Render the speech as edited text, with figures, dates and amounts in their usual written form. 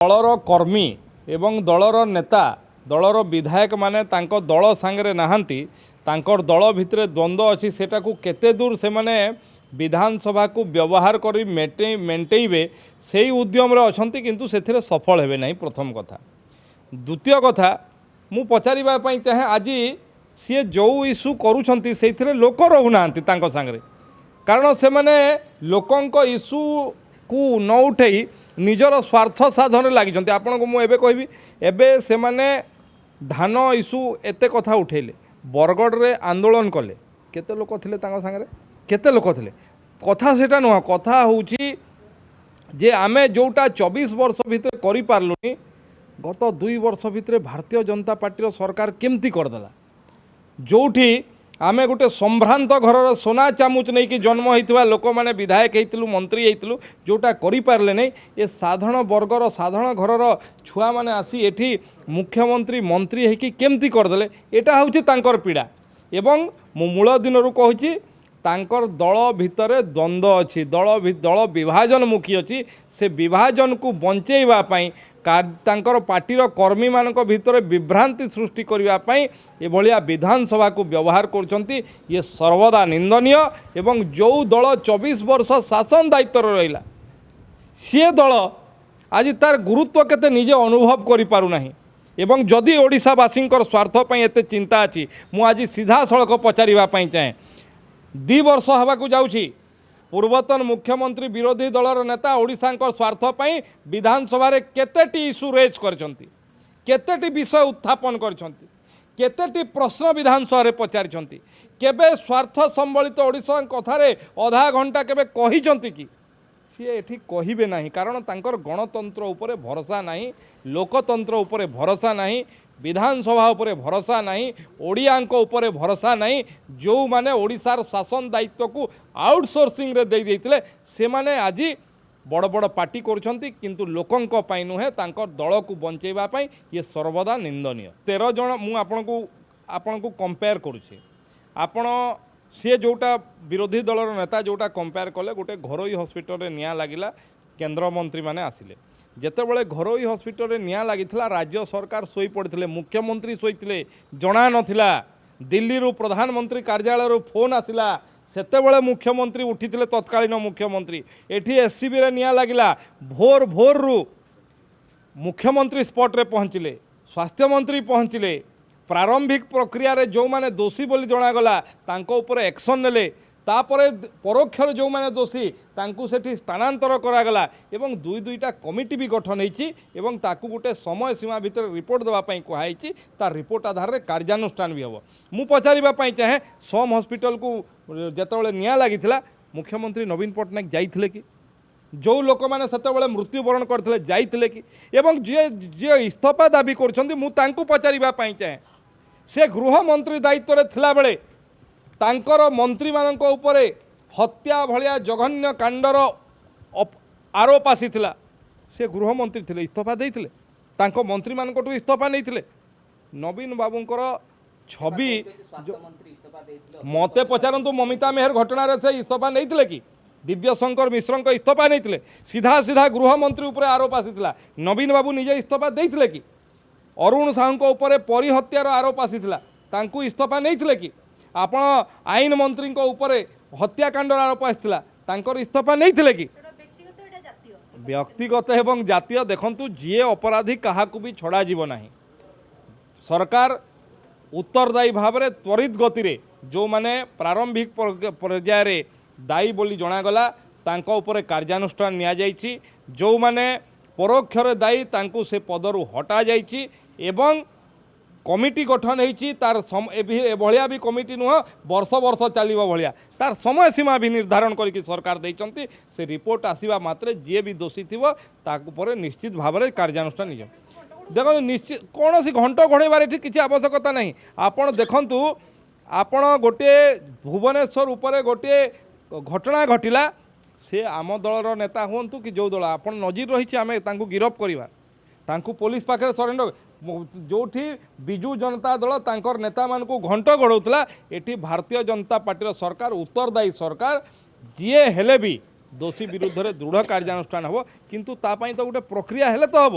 दलर कर्मी एवं दलर नेता दलर विधायक माने तांको दल सांगरे नाहांती तांकर दल भितर द्वंद्व अच्छी सेटा को केते दूर से माने विधानसभा को व्यवहार करी मेंटेइबे से उद्यम अच्छा किंतु से सफल हेबे नहीं। प्रथम कथा। द्वितीय कथा मु पचारिबा पई चाहे आज सी जो इश्यू करूछंती सेथिरे लोक रहुनांती तांको सांगरे कारण से माने लोकंक इश्यू को न उठेई निजर स्वार्थ साधन लगी। आपन को मुझे कहबी एबे से माने धान इश्यू एते कथा उठेले बरगढ़ रे आंदोलन कले केते लोक थिले तांको सांगरे केते लोक थिले कथा सेटा नुह कथा होउची जे आमे जोटा 24 वर्ष भितर करि पारलुनी गत 2 वर्ष भितर भारतीय जनता पार्टी सरकार केमती करदेला जोठी आमे गोटे संभ्रांत घरर सोना चामुच नहीं कि जन्म होता लोक मैंने विधायक होइतिलु मंत्री होइतिलु जोटा करि पारले नहीं ये साधारण वर्गर साधारण घरर छुआ माने आसी एठी मुख्यमंत्री मंत्री होइकि केमती करदेले एटा होउची तांकर पीड़ा एवं मु मूल दिनरु कहूची तांकर दल भितर द्वंद्व अच्छी दल विभाजन मुखी अच्छी से विभाजन को बंचेइबा पई तांकर पार्टीर कर्मी मानक भितर विभ्रांति सृष्टि करने एभलिया विधानसभा को व्यवहार करछंती ये सर्वदा निंदनीय एवं जो दल 24 वर्ष शासन दायित्व रहिला सी दल आज तार गुरुत्व केते निजे अनुभव करि पारु नाही एवं जदि ओडिशावासी स्वार्थ पई एते चिंता अछि मु आज सीधा सड़क पचारिबा पई चाहे 2 वर्ष हवाकू जाउछि पूर्वतन मुख्यमंत्री विरोधी दलर नेता ओडिशा स्वार्थ पई विधानसभा रे केतेटी इश्यू रेज करछंती केतेटी विषय उत्थापन करछंती केतेटी प्रश्न विधानसभा रे पचारिछंती केबे स्वार्थ संबलित ओडिशा कथारे आधा घंटा केबे कहिछंती कि सी एठी कहिबे नाही कारण तांकर गणतंत्र उपरे भरोसा नाही लोकतंत्र उपरे भरोसा नाही विधानसभा उपरे भरोसा नहीं ओडियांक उपरे भरोसा नहीं जो माने ओडिशार शासन दायित्व को आउटसोर्सिंग रे दे देइतिले से माने आज बड़ बड़ पार्टी करछंती किंतु लोकंक पई नुहे तांकर दल को बंचेबा पई ये सर्वदा निंदनीय। 13 जन मु आपन को कंपेयर करूछे आपण से जोटा विरोधी दलर नेता जोटा कंपेयर कले गोटे घरोई हॉस्पिटल रे निया लागिला केंद्र मंत्री माने आसिले जेतेबेले घरोई हॉस्पिटल निया लागिथिला राज्य सरकार सोई पड़ते मुख्यमंत्री शोते जना नथिला दिल्ली रू प्रधानमंत्री कार्यालय फोन आसिला सेतेबेले मुख्यमंत्री उठीथिले तत्कालीन मुख्यमंत्री एठी एससीबी रे निया लागिला भोर भोर रु मुख्यमंत्री स्पॉट रे पहुँचिले स्वास्थ्य मंत्री पहुँचिले प्रारंभिक प्रक्रिया रे जो माने दोषी बोली जणागला तांको ऊपर एक्शन नेले तापरे परोक्षर जो माने दोषी तांकु सेठी स्थानांतर करागला एवं दुईटा कमिटी भी गठन होईची एवं ताकु गोटे समय सीमा भितर रिपोर्ट देवा पई कहाईची तार रिपोर्ट आधार रे कार्यानुष्ठान भी हबो। मु पचारिबा पई चाहे सोम हॉस्पिटल को जेतेबेले निया लागिथिला मुख्यमंत्री नवीन पटनायक जाइथिले कि जो लोक मैंने सेतेबेले मृत्युवरण करथिले जाइथिले कि एवं जे इस्तीफा दाबी करछंती मु तांकु पचारिबा पई चाहे से गृह मंत्री दायित्व रे थिला बेले तांकर मंत्री मानक उपरे हत्या भलिया जघन्य कांडर आरोप आसीथिला से गृह मंत्री थिले इस्तीफा देइथिले तांको मंत्री मानकटू इस्तीफा नैथिले नवीन बाबूंकर छवि मते पचारंतु ममिता मेहर घटना रे से इस्तीफा नैथिले कि दिव्यशंकर मिश्रंक इस्तीफा नैथिले सीधा सीधा गृह मंत्री उपरे आरोप आसीथिला नवीन बाबू निजे इस्तीफा देइथिले कि अरुण साहूंक उपरे परिहत्यार आरोप आसीथिला तांकु इस्तीफा नैथिले कि आपण आईन मंत्री ऊपर हत्याकांड आरोप आसाला तांकर इस्तीफा नहीं थिले कि व्यक्तिगत एवं जातीय देखंतु जी अपराधी क्या भी छड़ा जीव ना सरकार उत्तरदायी भाव में त्वरित गति रे जो माने प्रारंभिक पर्याय रे दायी बोली जणागला तांको ऊपर कार्यानुष्ठान निया जाइछि जो माने परोक्षरे दायी तांकु से पदरु हटा जाइछि एवं कमिटी गठन होती तार एभलिया भी कमिटी नुह वर्ष वर्ष चलो भाया तार समय सीमा भी निर्धारण करके सरकार देइचंती से रिपोर्ट आसीबा मात्रे जी भी दोषी थिबो ताकु परे निश्चित भाव में कार्यानुष्ठान निज देखो निश्चित कौन सी घंट घोड़ार ये किसी आवश्यकता नहीं आपण देखंतु आपण गोटे भुवनेश्वर उपरे गोटे घटना घटिला से आम दलर नेता हूँ कि जो दल आप नजीर रही आम गिरफ करवा तांकु पुलिस पाखे सरेंडर जोठी बिजू जनता दल तांकर नेता मान को घंट घोड़ौला एठी भारतीय जनता पार्टी सरकार उत्तरदायी सरकार जी हेले भी ଦୋଷୀ ବିରୁଦ୍ଧରେ ଦୃଢ଼ କାର୍ଯ୍ୟାନୁଷ୍ଠାନ ହେବ କିନ୍ତୁ ତା ପାଇଁ ତ ଗୋଟେ ପ୍ରକ୍ରିୟା ହେଲେ ତ ହେବ